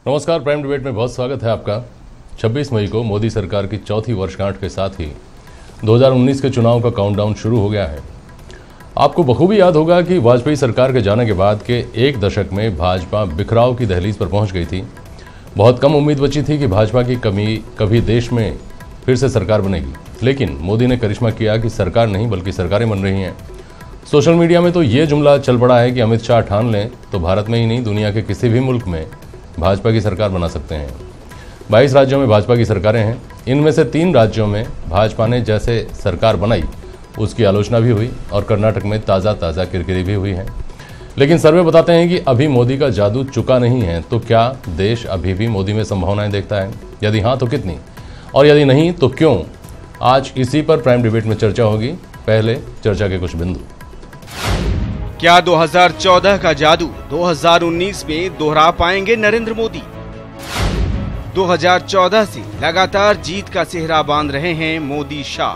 नमस्कार, prime debate में बहुत स्वागत है आपका। 26 मई को मोदी सरकार की चौथी वर्षगांठ के साथ ही 2019 के चुनाव का काउंटडाउन शुरू हो गया है। आपको बखूबी याद होगा कि वाजपेयी सरकार के जाने के बाद के एक दशक में भाजपा बिखराव की दहलीज पर पहुंच गई थी। बहुत कम उम्मीद बची थी कि भाजपा की कभी देश में फिर से सरकार बनेगी, लेकिन मोदी ने करिश्मा किया कि सरकार नहीं बल्कि सरकारें बन रही हैं। सोशल मीडिया में तो ये जुमला चल पड़ा है कि अमित शाह ठान लें तो भारत में ही नहीं दुनिया के किसी भी मुल्क में भाजपा की सरकार बना सकते हैं। 22 राज्यों में भाजपा की सरकारें हैं। इनमें से 3 राज्यों में भाजपा ने जैसे सरकार बनाई उसकी आलोचना भी हुई और कर्नाटक में ताज़ा किरकिरी भी हुई है। लेकिन सर्वे बताते हैं कि अभी मोदी का जादू चुका नहीं है। तो क्या देश अभी भी मोदी में संभावनाएं देखता है? यदि हाँ तो कितनी, और यदि नहीं तो क्यों? आज इसी पर प्राइम डिबेट में चर्चा होगी। पहले चर्चा के कुछ बिंदु। क्या 2014 का जादू 2019 में दोहरा पाएंगे नरेंद्र मोदी? 2014 से लगातार जीत का सेहरा बांध रहे हैं मोदी शाह।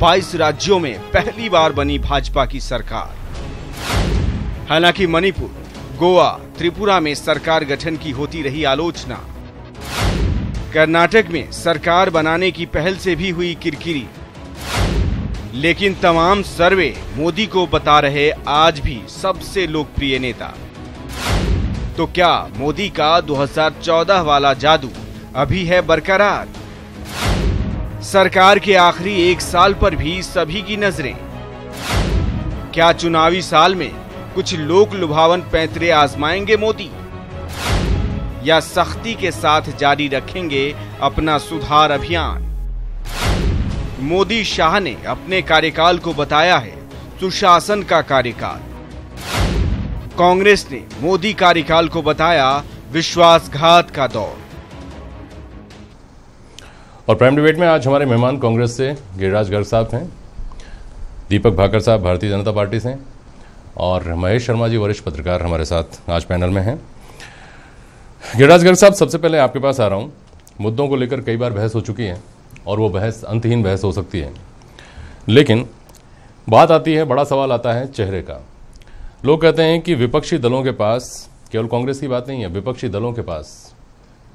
22 राज्यों में पहली बार बनी भाजपा की सरकार। हालांकि मणिपुर, गोवा, त्रिपुरा में सरकार गठन की होती रही आलोचना। कर्नाटक में सरकार बनाने की पहल से भी हुई किरकिरी। लेकिन तमाम सर्वे मोदी को बता रहे आज भी सबसे लोकप्रिय नेता। तो क्या मोदी का 2014 वाला जादू अभी है बरकरार? सरकार के आखिरी 1 साल पर भी सभी की नजरें। क्या चुनावी साल में कुछ लोक लुभावन पैंतरे आजमाएंगे मोदी, या सख्ती के साथ जारी रखेंगे अपना सुधार अभियान? मोदी शाह ने अपने कार्यकाल को बताया है सुशासन का कार्यकाल। कांग्रेस ने मोदी कार्यकाल को बताया विश्वासघात का दौर। और प्राइम डिबेट में आज हमारे मेहमान कांग्रेस से गिरिराज गर्ग साहब हैं, दीपक भाकर साहब भारतीय जनता पार्टी से, और महेश शर्मा जी वरिष्ठ पत्रकार हमारे साथ आज पैनल में हैं। गिरिराज गर्ग साहब, सबसे पहले आपके पास आ रहा हूं। मुद्दों को लेकर कई बार बहस हो चुकी है और वो बहस अंतहीन बहस हो सकती है, लेकिन बात आती है, बड़ा सवाल आता है चेहरे का। लोग कहते हैं कि विपक्षी दलों के पास, केवल कांग्रेस की बात नहीं है, विपक्षी दलों के पास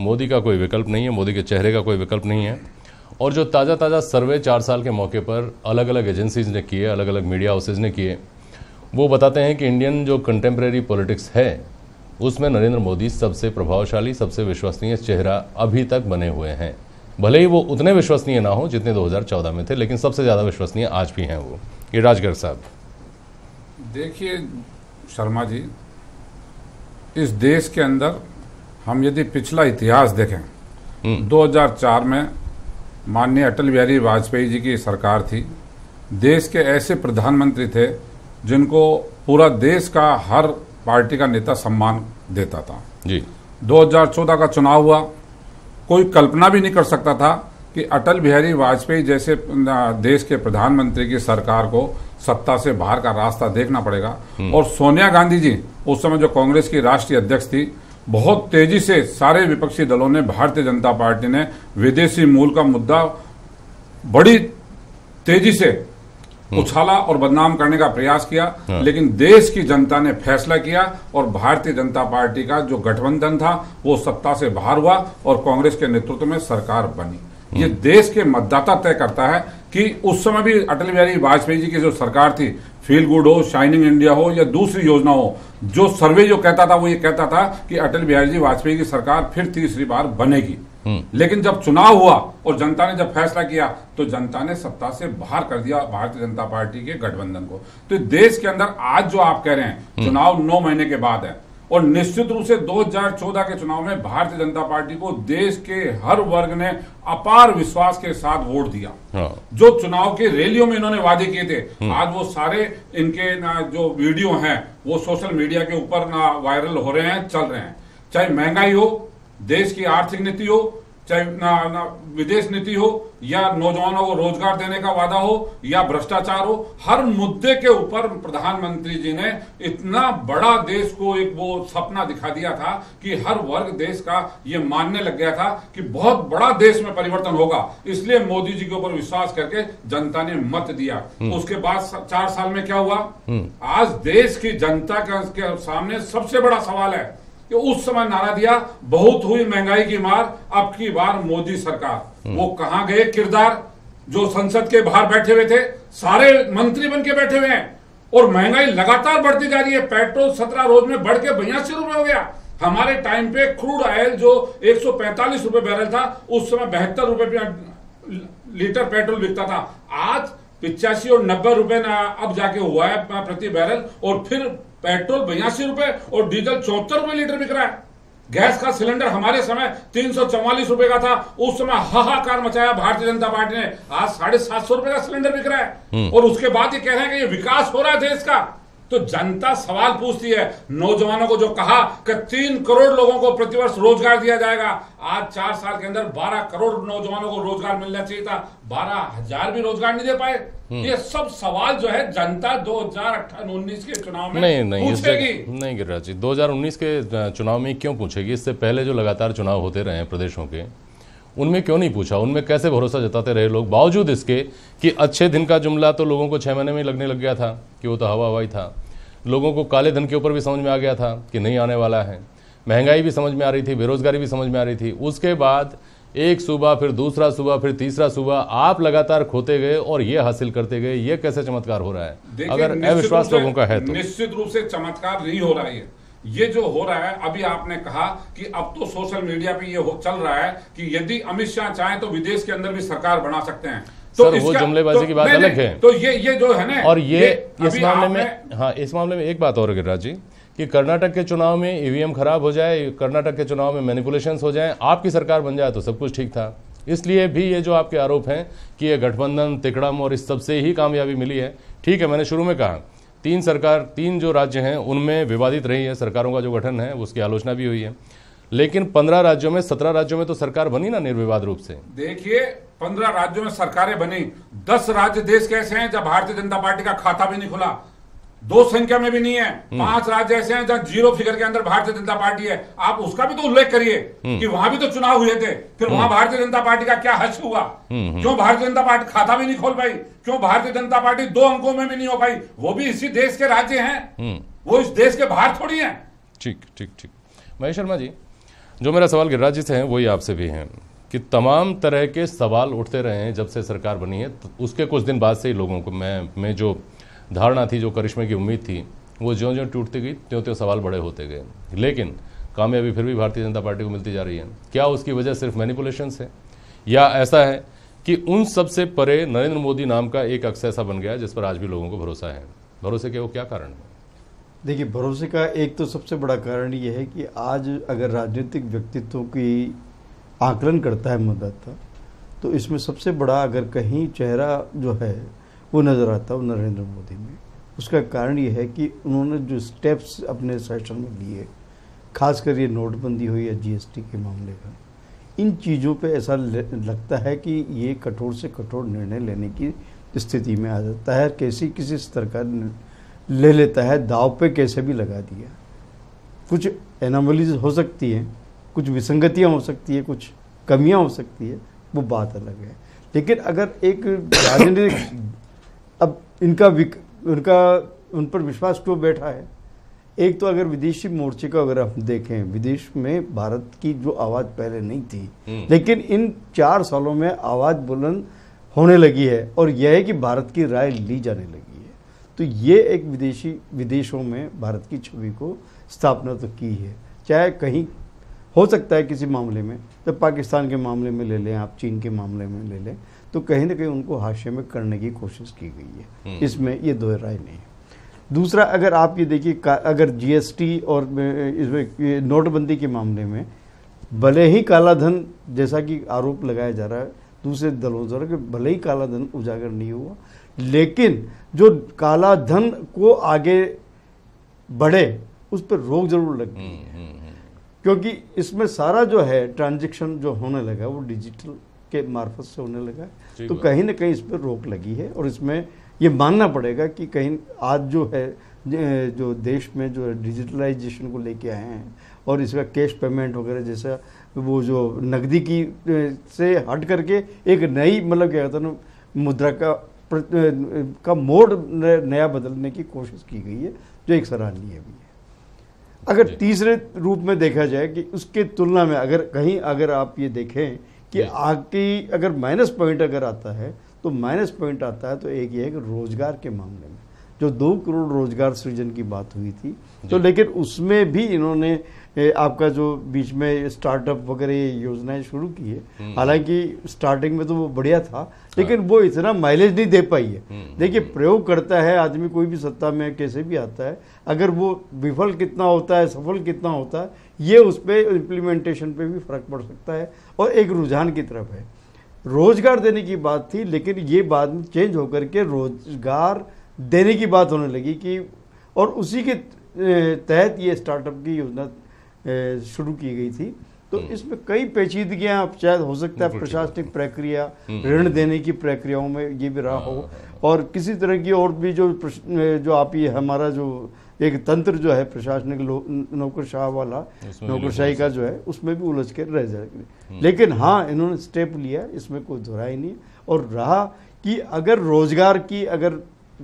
मोदी का कोई विकल्प नहीं है, मोदी के चेहरे का कोई विकल्प नहीं है। और जो ताज़ा सर्वे 4 साल के मौके पर अलग अलग एजेंसीज ने किए, अलग अलग मीडिया हाउसेज ने किए, वो बताते हैं कि इंडियन जो कंटेम्प्रेरी पॉलिटिक्स है उसमें नरेंद्र मोदी सबसे प्रभावशाली, सबसे विश्वसनीय चेहरा अभी तक बने हुए हैं। भले ही वो उतने विश्वसनीय ना हो जितने 2014 में थे, लेकिन सबसे ज़्यादा विश्वसनीय आज भी हैं वो। गिरिराज गर्ग साहब, देखिए शर्मा जी, इस देश के अंदर हम यदि पिछला इतिहास देखें, 2004 में माननीय अटल बिहारी वाजपेयी जी की सरकार थी। देश के ऐसे प्रधानमंत्री थे जिनको पूरा देश का हर पार्टी का नेता सम्मान देता था जी। 2014 का चुनाव हुआ, कोई कल्पना भी नहीं कर सकता था कि अटल बिहारी वाजपेयी जैसे देश के प्रधानमंत्री की सरकार को सत्ता से बाहर का रास्ता देखना पड़ेगा। और सोनिया गांधी जी उस समय जो कांग्रेस की राष्ट्रीय अध्यक्ष थी, बहुत तेजी से सारे विपक्षी दलों ने, भारतीय जनता पार्टी ने विदेशी मूल का मुद्दा बड़ी तेजी से उछाला और बदनाम करने का प्रयास किया। लेकिन देश की जनता ने फैसला किया और भारतीय जनता पार्टी का जो गठबंधन था वो सत्ता से बाहर हुआ और कांग्रेस के नेतृत्व में सरकार बनी। ये देश के मतदाता तय करता है कि उस समय भी अटल बिहारी वाजपेयी जी की जो सरकार थी, फील गुड हो, शाइनिंग इंडिया हो या दूसरी योजना हो, जो सर्वे जो कहता था वो ये कहता था कि अटल बिहारी जी वाजपेयी की सरकार फिर तीसरी बार बनेगी। लेकिन जब चुनाव हुआ और जनता ने जब फैसला किया तो जनता ने सत्ता से बाहर कर दिया भारतीय जनता पार्टी के गठबंधन को। तो देश के अंदर आज जो आप कह रहे हैं चुनाव 9 महीने के बाद है, और निश्चित रूप से 2014 के चुनाव में भारतीय जनता पार्टी को देश के हर वर्ग ने अपार विश्वास के साथ वोट दिया। जो चुनाव के रैलियों में इन्होंने वादे किए थे, आज वो सारे इनके जो वीडियो हैं वो सोशल मीडिया के ऊपर वायरल हो रहे हैं, चल रहे हैं। चाहे महंगाई हो, देश की आर्थिक नीति हो, चाहे विदेश नीति हो, या नौजवानों को रोजगार देने का वादा हो, या भ्रष्टाचार हो, हर मुद्दे के ऊपर प्रधानमंत्री जी ने इतना बड़ा देश को एक वो सपना दिखा दिया था कि हर वर्ग देश का ये मानने लग गया था कि बहुत बड़ा देश में परिवर्तन होगा। इसलिए मोदी जी के ऊपर विश्वास करके जनता ने मत दिया। उसके बाद 4 साल में क्या हुआ? आज देश की जनता के सामने सबसे बड़ा सवाल है कि उस समय नारा दिया, बहुत हुई महंगाई की मार, अब की बार मोदी सरकार। वो कहां गए किरदार जो संसद के बाहर बैठे हुए थे, सारे मंत्री बन के बैठे हुए हैं, और महंगाई लगातार बढ़ती जा रही है। पेट्रोल 17 रोज में बढ़ के 82 रुपए हो गया। हमारे टाइम पे क्रूड ऑयल जो 145 रुपए बैरल था, उस समय 72 रुपए लीटर पेट्रोल बिकता था। आज 85 और 90 रुपए अब जाके हुआ है प्रति बैरल, और फिर पेट्रोल 82 रुपए और डीजल 74 रुपए लीटर बिक रहा है। गैस का सिलेंडर हमारे समय 344 रुपए का था, उस समय हाहाकार मचाया भारतीय जनता पार्टी ने। आज 750 रुपए का सिलेंडर बिक रहा है, और उसके बाद ये कह रहे हैं कि ये विकास हो रहा है देश का। तो जनता सवाल पूछती है, नौजवानों को जो कहा कि 3 करोड़ लोगों को प्रतिवर्ष रोजगार दिया जाएगा, आज 4 साल के अंदर 12 करोड़ नौजवानों को रोजगार मिलना चाहिए था, 12,000 भी रोजगार नहीं दे पाए। ये सब सवाल जो है जनता 2018-19 के चुनाव में पूछेगी। नहीं गिरिराज जी, 2019 के चुनाव में क्यों पूछेगी? इससे पहले जो लगातार चुनाव होते रहे हैं प्रदेशों के, उनमें क्यों नहीं पूछा? उनमें कैसे भरोसा जताते रहे लोग, बावजूद इसके कि अच्छे दिन का जुमला तो लोगों को 6 महीने में लगने लग गया था कि वो तो हवा हवाई था। लोगों को काले धन के ऊपर भी समझ में आ गया था कि नहीं आने वाला है, महंगाई भी समझ में आ रही थी, बेरोजगारी भी समझ में आ रही थी। उसके बाद एक सूबा, फिर दूसरा सूबा, फिर तीसरा सूबा, आप लगातार खोते गए और ये हासिल करते गए। ये कैसे चमत्कार हो रहा है? अगर अविश्वास लोगों का है तो निश्चित रूप से चमत्कार नहीं हो रहा है। ये जो हो रहा है, अभी आपने कहा कि अब तो सोशल मीडिया पे ये चल रहा है कि यदि अमित शाह चाहें तो विदेश के अंदर भी सरकार बना सकते हैं। तो सर, वो जुमलेबाजी की बात अलग है। तो ये जो है ना, और ये इस मामले में, हाँ, इस मामले में एक बात और गिरिराज जी, कि कर्नाटक के चुनाव में ईवीएम खराब हो जाए, कर्नाटक के चुनाव में मैनिपुलेशंस हो जाए, आपकी सरकार बन जाए तो सब कुछ ठीक था। इसलिए भी ये जो आपके आरोप हैं कि ये गठबंधन, तिकड़म और इस सब से ही कामयाबी मिली है। ठीक है, मैंने शुरू में कहा 3 जो राज्य हैं उनमें विवादित रही है सरकारों का जो गठन है, उसकी आलोचना भी हुई है, लेकिन 15 राज्यों में, 17 राज्यों में तो सरकार बनी ना निर्विवाद रूप से। देखिए, 15 राज्यों में सरकारें बनी, 10 राज्य देश कैसे हैं जब भारतीय जनता पार्टी का खाता भी नहीं खुला, 2 संख्या में भी नहीं है। 5 राज्य ऐसे हैं जहां 0 फिगर के अंदर भारतीय जनता पार्टी है। आप उसका भी तो उल्लेख करिए कि वहां भी तो चुनाव हुए थे, फिर वहां भारतीय जनता पार्टी का क्या हश्र हुआ? क्यों भारतीय जनता पार्टी खाता भी नहीं खोल पाई? क्यों भारतीय जनता पार्टी 2 अंकों में भी नहीं हो पाई? वो भी इसी देश के राज्य हैं, वो इस देश के बाहर थोड़ी है। ठीक। महेश शर्मा जी, जो मेरा सवाल गिरिराज जी से है वही आपसे भी है कि तमाम तरह के सवाल उठते रहे हैं जब से सरकार बनी है। तो उसके कुछ दिन बाद से ही लोगों को मैं जो धारणा थी, जो करिश्मे की उम्मीद थी, वो ज्यों-ज्यों टूटती गई त्यों-त्यों सवाल बड़े होते गए, लेकिन कामयाबी फिर भी भारतीय जनता पार्टी को मिलती जा रही है। क्या उसकी वजह सिर्फ मैनिपुलेशंस है, या ऐसा है कि उन सबसे परे नरेंद्र मोदी नाम का एक अक्स ऐसा बन गया जिस पर आज भी लोगों को भरोसा है? भरोसे के वो क्या कारण है? देखिए, भरोसे का एक तो सबसे बड़ा कारण ये है कि आज अगर राजनीतिक व्यक्तित्वों की आकलन करता है मतदाता, तो इसमें सबसे बड़ा अगर कहीं चेहरा जो है वो नज़र आता है वो नरेंद्र मोदी में। उसका कारण ये है कि उन्होंने जो स्टेप्स अपने शासन में लिए, खासकर ये नोटबंदी हुई या जीएसटी के मामले का, इन चीज़ों पे ऐसा लगता है कि ये कठोर से कठोर निर्णय लेने की स्थिति में आ जाता है। किसी स्तर का ले लेता है, दाव पे कैसे भी लगा दिया। कुछ एनोमलीज हो सकती हैं, कुछ विसंगतियाँ हो सकती है, कुछ कमियाँ हो सकती है, वो बात अलग है। लेकिन अगर एक राजनीतिक अब उन पर विश्वास क्यों बैठा है? एक तो अगर विदेशी मोर्चे का अगर हम देखें, विदेश में भारत की जो आवाज़ पहले नहीं थी, लेकिन इन 4 सालों में आवाज़ बुलंद होने लगी है, और यह है कि भारत की राय ली जाने लगी है। तो ये एक विदेशों में भारत की छवि को स्थापना तो की है। चाहे कहीं हो सकता है किसी मामले में, तो पाकिस्तान के मामले में ले लें, आप चीन के मामले में ले लें, तो कहीं ना कहीं उनको हाशिए में करने की कोशिश की गई है, इसमें ये दो राय नहीं है। दूसरा, अगर आप ये देखिए, अगर जीएसटी और इसमें नोटबंदी के मामले में भले ही काला धन, जैसा कि आरोप लगाया जा रहा है दूसरे दलों द्वारा कि भले ही काला धन उजागर नहीं हुआ, लेकिन जो काला धन को आगे बढ़े उस पर रोक जरूर लग गई है, क्योंकि इसमें सारा जो है ट्रांजैक्शन जो होने लगा वो डिजिटल के मार्फत से होने लगा है। तो कहीं ना कहीं इस पर रोक लगी है, और इसमें ये मानना पड़ेगा कि कहीं आज जो है जो देश में जो डिजिटलाइजेशन को लेके आए हैं, और इसका कैश पेमेंट वगैरह जैसा वो जो नकदी की से हट करके एक नई, मतलब क्या कहते हैं ना, मुद्रा का मोड नया बदलने की कोशिश की गई है, जो एक सराहनीय भी है। अगर तीसरे रूप में देखा जाए कि उसके तुलना में अगर आप ये देखें कि आगे अगर माइनस पॉइंट अगर आता है तो माइनस पॉइंट आता है तो एक ये है कि रोजगार के मामले में जो 2 करोड़ रोजगार सृजन की बात हुई थी, तो लेकिन उसमें भी इन्होंने आपका जो बीच में स्टार्टअप वगैरह योजनाएं शुरू की है, हालांकि स्टार्टिंग में तो वो बढ़िया था लेकिन वो इतना माइलेज नहीं दे पाई है। देखिए, प्रयोग करता है आदमी, कोई भी सत्ता में कैसे भी आता है, अगर वो विफल कितना होता है सफल कितना होता है ये उस पर इम्प्लीमेंटेशन पे भी फर्क पड़ सकता है और एक रुझान की तरफ है। रोजगार देने की बात थी लेकिन ये बाद में चेंज होकर के रोजगार देने की बात होने लगी कि, और उसी के तहत ये स्टार्टअप की योजना शुरू की गई थी। तो इसमें कई पेचीदगियां शायद हो सकता है, प्रशासनिक प्रक्रिया, ऋण देने की प्रक्रियाओं में ये भी रहा हो और किसी तरह की और भी जो आप ये हमारा जो एक तंत्र जो है प्रशासनिक नौकरशाह वाला नौकरशाही का जो है उसमें भी उलझ कर रह जाएगी। लेकिन हाँ, इन्होंने स्टेप लिया, इसमें कोई दोहराई नहीं। और रहा कि अगर रोजगार की अगर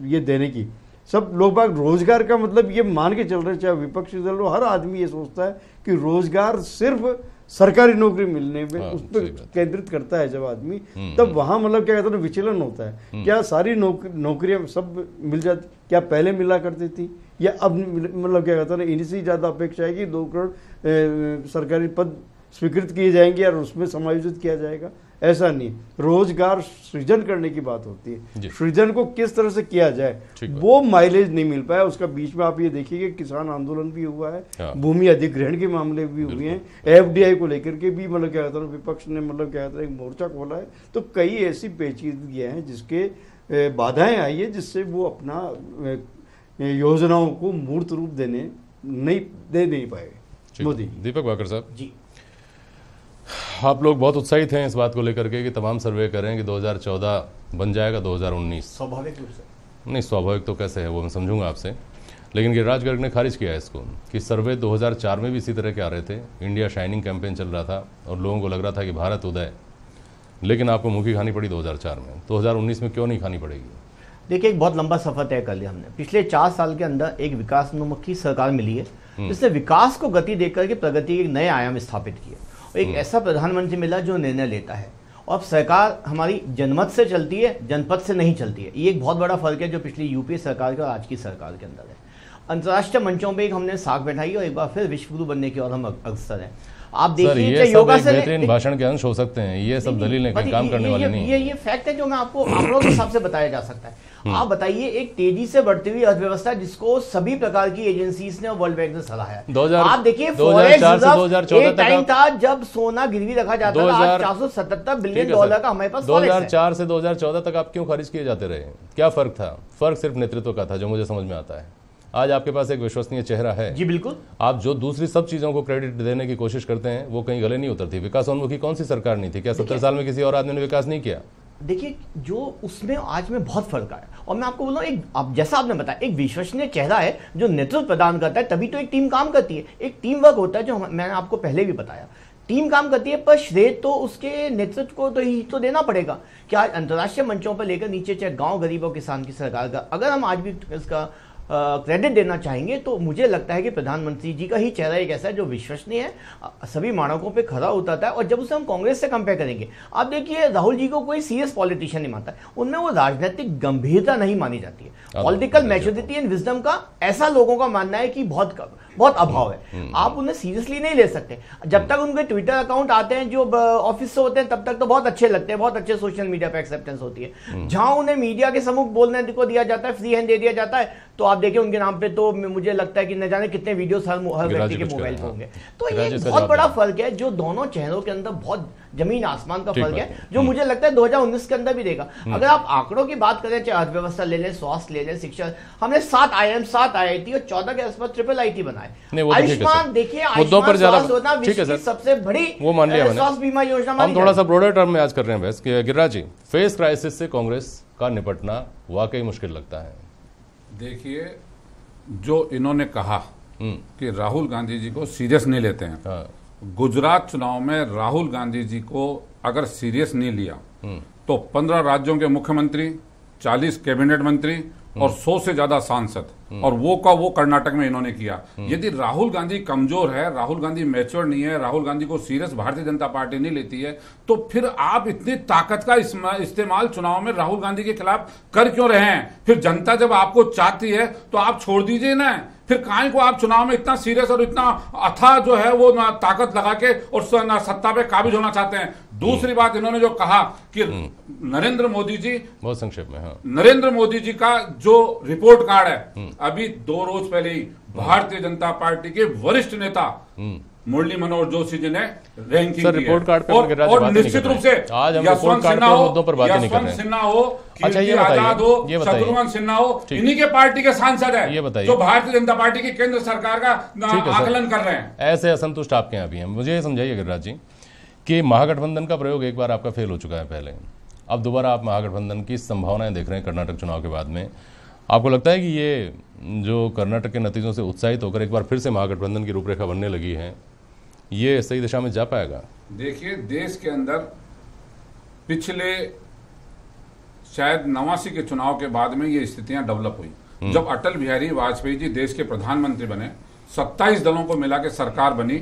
ये देने की, सब लोग बाग रोजगार का मतलब ये मान के चल रहे, चाहे विपक्षी दल हो, हर आदमी ये सोचता है कि रोजगार सिर्फ सरकारी नौकरी मिलने में उस पर केंद्रित करता है जब आदमी, तब वहां मतलब क्या कहते हैं विचलन होता है। क्या सारी नौकरियां सब मिल जाती, क्या पहले मिला करती थी या अब मतलब क्या कहते हैं इनसे ज्यादा अपेक्षा है कि 2 करोड़ सरकारी पद स्वीकृत किए जाएंगे और उसमें समायोजित किया जाएगा, ऐसा नहीं। रोजगार सृजन करने की बात होती है, सृजन को किस तरह से किया जाए वो माइलेज नहीं मिल पाया उसका। बीच में आप ये देखिए किसान आंदोलन भी हुआ है, भूमि अधिग्रहण के मामले भी हुए हैं, एफडीआई को लेकर के भी मतलब क्या कहता है विपक्ष ने मतलब क्या कहता है एक मोर्चा खोला है। तो कई ऐसी पेचीदगियां हैं जिसके बाधाएं आई है जिससे वो अपना योजनाओं को मूर्त रूप दे नहीं पाए मोदी। दीपक वाकर साहब जी, आप लोग बहुत उत्साहित हैं इस बात को लेकर के कि तमाम सर्वे कर रहे हैं कि 2014 बन जाएगा 2019। स्वाभाविक रूप से नहीं, स्वाभाविक तो कैसे है वो मैं समझूंगा आपसे, लेकिन गिरिराज गर्ग ने खारिज किया है इसको कि सर्वे 2004 में भी इसी तरह के आ रहे थे, इंडिया शाइनिंग कैंपेन चल रहा था और लोगों को लग रहा था कि भारत उदय, लेकिन आपको मुँह की खानी पड़ी 2004 में। 2019 में क्यों नहीं खानी पड़ेगी? देखिए, एक बहुत लंबा सफर तय कर लिया हमने। पिछले 4 साल के अंदर एक विकासोन्मुखी सरकार मिली है जिसने विकास को गति देकर के प्रगति के एक नए आयाम स्थापित किए। और एक ऐसा प्रधानमंत्री मिला जो निर्णय लेता है। और अब सरकार हमारी जनमत से चलती है, जनपद से नहीं चलती है। ये एक बहुत बड़ा फर्क है जो पिछली यूपीए सरकार के और आज की सरकार के अंदर है। अंतर्राष्ट्रीय मंचों पे हमने साख बैठाई और एक बार फिर विश्व गुरु बनने की ओर हम अग्रसर हैं। आप देखिए योगा से बेहतरीन भाषण के अंश हो सकते हैं, ये सब दलीलें काम करने वाली नहीं। ये फैक्ट है जो मैं आपको आंकड़ों के हिसाब से बताया जा सकता है। आप बताइए, एक तेजी से बढ़ती हुई अर्थव्यवस्था जिसको सभी प्रकार की एजेंसीज ने और वर्ल्ड बैंक ने सराहा है। आप देखिए, 2004 टाइम था जब सोना गिरवी रखा जाता था। आज $477 बिलियन का हमारे पास 2004 से 2014 तक आप क्यों खारिज किए जाते रहे? क्या फर्क था? फर्क सिर्फ नेतृत्व का था जो मुझे समझ में आता है। आज आपके पास एक विश्वसनीय चेहरा है। जी बिल्कुल। आप जो दूसरी सब चीजों को क्रेडिट देने की कोशिश करते हैं वो कहीं गले नहीं उतरती। विकासोन्मुखी कौन सी सरकार नहीं थी? क्या 70 साल में किसी और आदमी ने विकास नहीं किया? देखिए, जो उसमें आज में बहुत फर्क आया। और मैं आपको बोलूँ, एक आप जैसा आपने बताया, एक विश्वसनीय चेहरा है जो नेतृत्व प्रदान करता है, तभी तो एक टीम काम करती है। एक टीम वर्क होता है जो मैंने आपको पहले भी बताया, टीम काम करती है, पर श्रेय तो उसके नेतृत्व को तो देना पड़ेगा। क्या अंतर्राष्ट्रीय मंचों पर लेकर नीचे, चाहे गांव गरीब और किसान की सरकार का, अगर हम आज भी इसका क्रेडिट देना चाहेंगे तो मुझे लगता है कि प्रधानमंत्री जी का ही चेहरा एक ऐसा है जो विश्वसनीय है, सभी मानकों पे खरा उतरता है। और जब उसे हम कांग्रेस से कंपेयर करेंगे, आप देखिए राहुल जी को कोई सीरियस पॉलिटिशियन नहीं मानता है, उनमें वो राजनीतिक गंभीरता नहीं मानी जाती है। पॉलिटिकल मैच्योरिटी एंड विजडम का ऐसा लोगों का मानना है कि बहुत अभाव है। आप उन्हें सीरियसली नहीं ले सकते। जब तक उनके ट्विटर अकाउंट आते हैं जो ऑफिस से होते हैं तब तक तो बहुत अच्छे लगते हैं, बहुत अच्छे सोशल मीडिया पे एक्सेप्टेंस होती है। जहां उन्हें मीडिया के सम्मुख बोलने को दिया जाता है, फ्री हैंड दे दिया जाता है, तो आप देखिए उनके नाम पे तो मुझे लगता है कि न जाने कितने वीडियोस हर व्यक्ति के मोबाइल पे होंगे। तो ये बहुत बड़ा फर्क है जो दोनों चेहरों के अंदर बहुत जमीन आसमान का फर्क है, जो मुझे लगता है 2019 के अंदर भी देगा। अगर आप आंकड़ों की बात करें, चाहे अर्थव्यवस्था ले लें, स्वास्थ्य ले लें, शिक्षा, हमने 7 IIM 7 IIT और 14 के आसपास ट्रिपल बनाए। आयुष्मान देखिए, आयुष्मान विश्व की सबसे बड़ी स्वास्थ्य बीमा योजना। हम थोड़ा सा ब्रॉडर टर्म में आज कर रहे हैं बहस। गिरिराज जी, फेस क्राइसिस से कांग्रेस का निपटना वाकई मुश्किल लगता है। देखिए, जो इन्होंने कहा कि राहुल गांधी जी को सीरियस नहीं लेते हैं, गुजरात चुनाव में राहुल गांधी जी को अगर सीरियस नहीं लिया तो 15 राज्यों के मुख्यमंत्री, 40 कैबिनेट मंत्री और 100 से ज्यादा सांसद, और वो का वो कर्नाटक में इन्होंने किया। यदि राहुल गांधी कमजोर है, राहुल गांधी मैच्योर नहीं है, राहुल गांधी को सीरियस भारतीय जनता पार्टी नहीं लेती है, तो फिर आप इतनी ताकत का इस्तेमाल चुनाव में राहुल गांधी के खिलाफ कर क्यों रहे हैं? फिर जनता जब आपको चाहती है तो आप छोड़ दीजिए ना। फिर काहे को आप चुनाव में इतना सीरियस और इतना अथाह जो है वो ताकत लगा के और सत्ता पे काबिज होना चाहते हैं। दूसरी बात, इन्होंने जो कहा कि नरेंद्र मोदी जी, बहुत संक्षेप में, हाँ, नरेंद्र मोदी जी का जो रिपोर्ट कार्ड है, अभी 2 रोज पहले ही भारतीय जनता पार्टी के वरिष्ठ नेता मुरली मनोहर जोशी जी ने रैंकिंग सर, रिपोर्ट कार्ड पे और निश्चित रूप से आज हम रिपोर्ट कार्ड पे मुद्दों पर बात नहीं कर रहे हैं। सिन्हा हो, अच्छा, ये आजाद हो, बताइए, शत्रुघ्न सिन्हा हो, इन्हीं के पार्टी के सांसद है, ये बताइए, जो भारतीय जनता पार्टी की केंद्र सरकार का आकलन कर रहे हैं। ऐसे असंतुष्ट आपके यहाँ भी हैं। मुझे ये समझाइए गिरिराज जी कि महागठबंधन का प्रयोग एक बार आपका फेल हो चुका है पहले, अब दोबारा आप महागठबंधन की संभावनाएं देख रहे हैं कर्नाटक चुनाव के बाद में। आपको लगता है कि ये जो कर्नाटक के नतीजों से उत्साहित होकर एक बार फिर से महागठबंधन की रूपरेखा बनने लगी है, ये सही दिशा में जा पाएगा? देखिए, देश के अंदर पिछले शायद 89 के चुनाव के बाद में ये स्थितियां डेवलप हुई। जब अटल बिहारी वाजपेयी जी देश के प्रधानमंत्री बने, 27 दलों को मिला के सरकार बनी।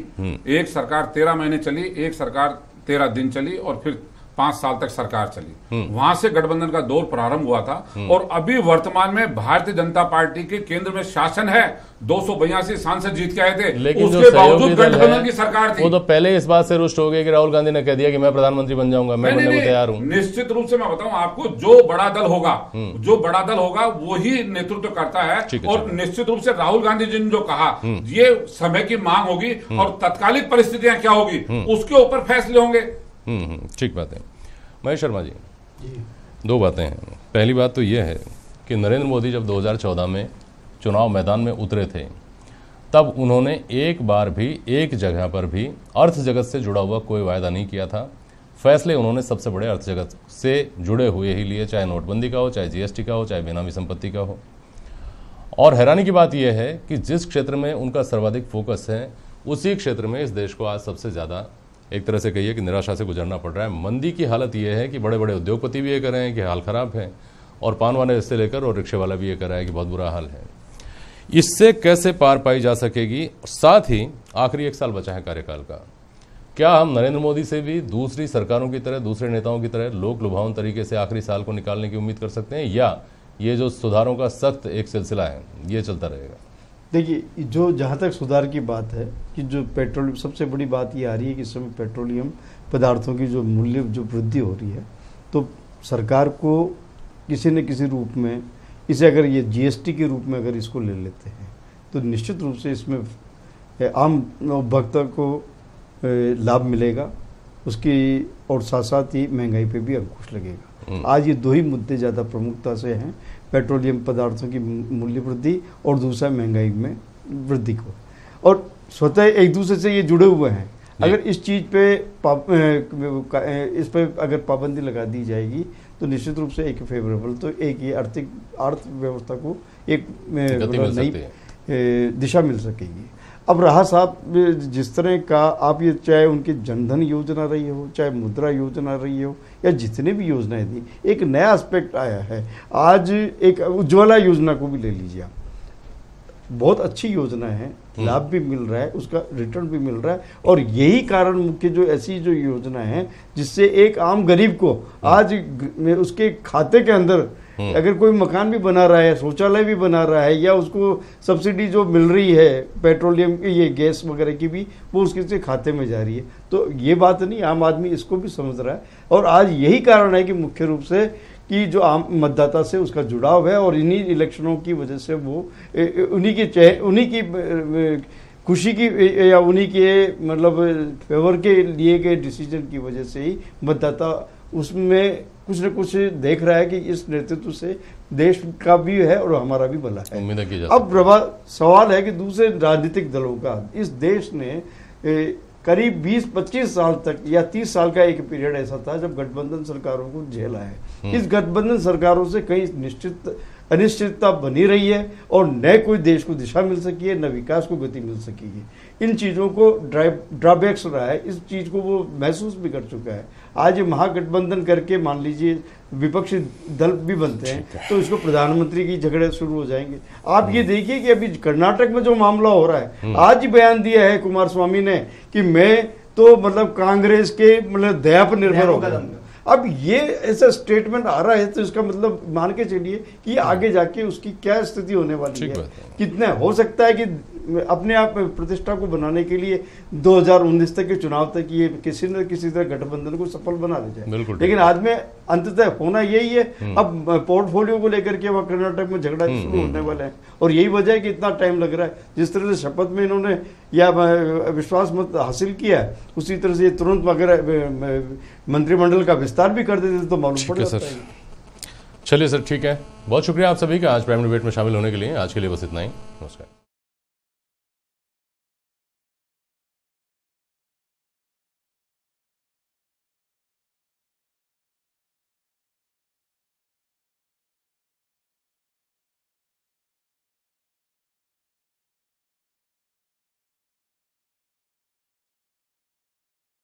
एक सरकार 13 महीने चली, एक सरकार 13 दिन चली, और फिर 5 साल तक सरकार चली। वहां से गठबंधन का दौर प्रारंभ हुआ था। और अभी वर्तमान में भारतीय जनता पार्टी के केंद्र में शासन है, 282 सांसद जीत के आए थे, लेकिन उसके बावजूद गठबंधन की सरकार थी। वो तो पहले इस बात से रुष्ट हो गए कि राहुल गांधी ने कह दिया कि मैं प्रधानमंत्री बन जाऊंगा, मैं बनने को तैयार हूं। निश्चित रूप से मैं बताऊं आपको, जो बड़ा दल होगा वही नेतृत्व करता है। और निश्चित रूप से राहुल गांधी जी ने जो कहा, ये समय की मांग होगी और तत्कालिक परिस्थितियां क्या होगी उसके ऊपर फैसले होंगे। ठीक बात है। महेश शर्मा जी, 2 बातें हैं। पहली बात तो यह है कि नरेंद्र मोदी जब 2014 में चुनाव मैदान में उतरे थे, तब उन्होंने एक बार भी एक जगह पर भी अर्थ जगत से जुड़ा हुआ कोई वायदा नहीं किया था। फैसले उन्होंने सबसे बड़े अर्थ जगत से जुड़े हुए ही लिए, चाहे नोटबंदी का हो, चाहे जीएसटी का हो, चाहे बेनामी संपत्ति का हो। और हैरानी की बात यह है कि जिस क्षेत्र में उनका सर्वाधिक फोकस है, उसी क्षेत्र में इस देश को आज सबसे ज़्यादा एक तरह से कहिए कि निराशा से गुजरना पड़ रहा है। मंदी की हालत यह है कि बड़े बड़े उद्योगपति भी ये कह रहे हैं कि हाल ख़राब है, और पान वाले से लेकर और रिक्शे वाला भी ये कह रहा है कि बहुत बुरा हाल है। इससे कैसे पार पाई जा सकेगी? साथ ही आखिरी 1 साल बचा है कार्यकाल का, क्या हम नरेंद्र मोदी से भी दूसरी सरकारों की तरह, दूसरे नेताओं की तरह लोक लुभावन तरीके से आखिरी साल को निकालने की उम्मीद कर सकते हैं, या ये जो सुधारों का सख्त एक सिलसिला है ये चलता रहेगा? देखिए, जो जहाँ तक सुधार की बात है कि जो पेट्रोल, सबसे बड़ी बात ये आ रही है कि इस समय पेट्रोलियम पदार्थों की जो मूल्य जो वृद्धि हो रही है, तो सरकार को किसी न किसी रूप में इसे, अगर ये जीएसटी के रूप में अगर इसको ले लेते हैं, तो निश्चित रूप से इसमें आम उपभोक्ता को लाभ मिलेगा उसकी, और साथ साथ ही महंगाई पे भी अंकुश लगेगा। आज ये 2 ही मुद्दे ज़्यादा प्रमुखता से हैं, पेट्रोलियम पदार्थों की मूल्य वृद्धि और दूसरा महंगाई में वृद्धि को, और स्वतः एक दूसरे से ये जुड़े हुए हैं। अगर इस चीज़ पे इस पे अगर पाबंदी लगा दी जाएगी तो निश्चित रूप से एक फेवरेबल, तो एक ये अर्थव्यवस्था को एक नई दिशा मिल सकेगी। अब रहा साहब, जिस तरह का आप ये, चाहे उनकी जनधन योजना रही हो, चाहे मुद्रा योजना रही हो, या जितने भी योजनाएं थी, एक नया एस्पेक्ट आया है। आज एक उज्ज्वला योजना को भी ले लीजिए आप, बहुत अच्छी योजना है, लाभ भी मिल रहा है, उसका रिटर्न भी मिल रहा है। और यही कारण मुख्य जो ऐसी जो योजना है जिससे एक आम गरीब को आज उसके खाते के अंदर अगर कोई मकान भी बना रहा है, शौचालय भी बना रहा है, या उसको सब्सिडी जो मिल रही है पेट्रोलियम की, ये गैस वगैरह की भी, वो उसके खाते में जा रही है। तो ये बात नहीं, आम आदमी इसको भी समझ रहा है। और आज यही कारण है कि मुख्य रूप से कि जो आम मतदाता से उसका जुड़ाव है, और इन्हीं इलेक्शनों की वजह से वो उन्हीं की खुशी की या उन्हीं के मतलब फेवर के लिए गए डिसीजन की वजह से ही मतदाता उसमें कुछ न कुछ देख रहा है कि इस नेतृत्व से देश का भी है और हमारा भी भला है। उम्मीद की अब सवाल है कि दूसरे राजनीतिक दलों का, इस देश ने करीब 20-25 साल तक या 30 साल का एक पीरियड ऐसा था जब गठबंधन सरकारों को झेला है। इस गठबंधन सरकारों से कई निश्चित अनिश्चितता बनी रही है और न कोई देश को दिशा मिल सकी है, न विकास को गति मिल सकी है। इन चीज़ों को ड्रॉबैक्स रहा है, इस चीज़ को वो महसूस भी कर चुका है। आज महागठबंधन करके मान लीजिए विपक्षी दल भी बनते हैं तो इसको प्रधानमंत्री की झगड़े शुरू हो जाएंगे। आप ये देखिए कि अभी कर्नाटक में जो मामला हो रहा है, आज ही बयान दिया है कुमार स्वामी ने कि मैं तो मतलब कांग्रेस के मतलब दया पर निर्भर हो गया। अब ये ऐसा स्टेटमेंट आ रहा है तो इसका मतलब मान के चलिए कि आगे जाके उसकी क्या स्थिति होने वाली है। कितना हो सकता है कि अपने आप प्रतिष्ठा को बनाने के लिए 2019 तक के चुनाव तक ये किसी न किसी तरह गठबंधन को सफल बना ले जाए, लेकिन आज में अंततः होना यही है। अब पोर्टफोलियो को लेकर के वहाँ कर्नाटक में झगड़ा शुरू होने वाला है और यही वजह है कि इतना टाइम लग रहा है। जिस तरह से शपथ में इन्होंने या विश्वास मत हासिल किया है उसी तरह से तुरंत अगर मंत्रिमंडल का विस्तार भी कर देते तो मालूम पड़ जाता है। चलिए सर, ठीक है, बहुत शुक्रिया आप सभी का आज प्राइम डिबेट में शामिल होने के लिए। आज के लिए बस इतना ही, नमस्कार।